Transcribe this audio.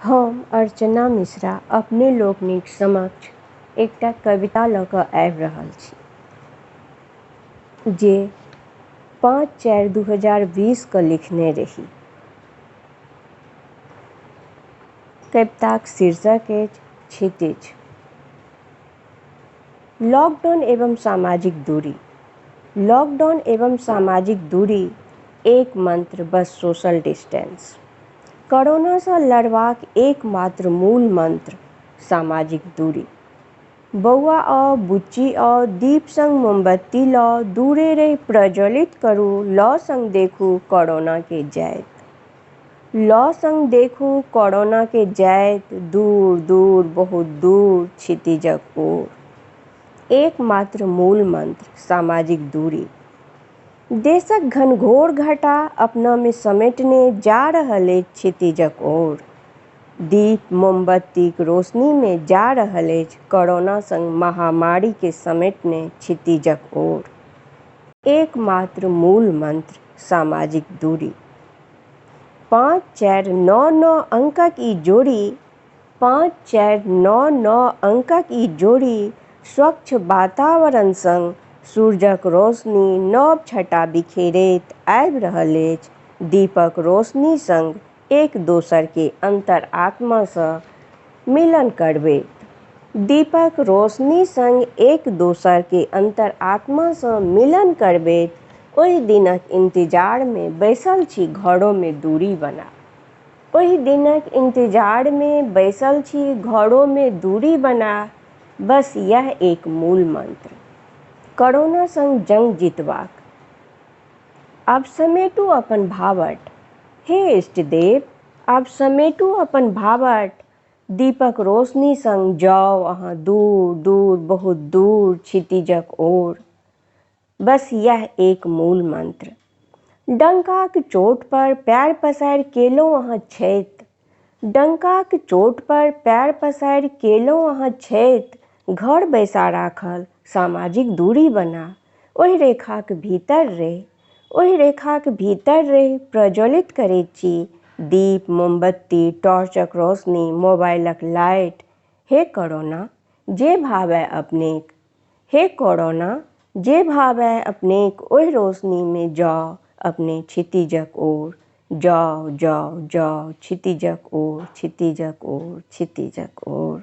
हम अर्चना मिश्रा अपने लोकनिक समक्ष एकटा कविता लऽ कऽ आबि रहल छी जे 5/4/2020 के लिखने रही। कविताक शीर्षक अछि क्षितिज। लॉकडाउन एवं सामाजिक दूरी। लॉकडाउन एवं सामाजिक दूरी एक मंत्र बस सोशल डिस्टेंस। कोरोना से लड़बाक एकमात्र मूल मंत्र सामाजिक दूरी। बौआ आ बुच्ची आ दीप संग मोमबत्ती लऽ दूरे रहि प्रज्वलित करू। लऽ संग देखू कोरोना के जाइत। लऽ संग देखू कोरोना के जाइत दूर दूर बहुत दूर क्षितिजक ओर। एकमात्र मूल मंत्र सामाजिक दूरी। देशक घनघोर घटा अपना में समेटने जा रहल अछि क्षितिजक ओर। दीप मोमबत्तीक रोशनी में जा रहल अछि कोरोना संग महामारी के समेटने क्षितिजक ओर। एकमात्र मूल मंत्र सामाजिक दूरी। 5499 अंकक ई जोड़ी 5499 अंकक ई जोड़ी स्वच्छ वातावरण संग सूरजक रोशनी नव छटा बिखेरैत आबि रहल अछि। दीपक रोशनी संग एक दोसर के अंतरात्मा सँ मिलन करबैत। दीपक रोशनी संग एक दोसर के अंतरात्मा सँ मिलन करबैत ओहि दिनक इंतजार में बैसल छी घरों में दूरी बना। ओहि दिनक इंतजार में बैसल छी घरों में दूरी बना। बस यह एक मूल मंत्र कोरोना संग जंग जीतबाक। आब समेटू अपन भावट हे इष्ट देव। आब समेटू अपन भावट। दीपक रोशनी संग जाउ अहाँ दूर दूर बहुत दूर क्षितिजक ओर। बस यह एक मूल मंत्र। डंकाक चोट पर पैर पसारि केलहुँ अहाँ छति। डंकाक चोट पर पैर पसारि केलहुँ अहाँ छति। घर बैसा राखल सामाजिक दूरी बना। ओहि रेखाक भीतर रहि ओहि रेखाक भीतर रहि प्रज्वलित करैत छी दीप मोमबत्ती टॉर्चक रोशनी मोबाइलक लाइट। हे कोरोना जे भावय अपनेक। हे कोरोना जे भावय अपनेक ओहि रोशनी में जाउ अपने क्षितिजक ओर। जाउ जाउ जाउ क्षितिजक ओर क्षितिजक ओर क्षितिजक ओर।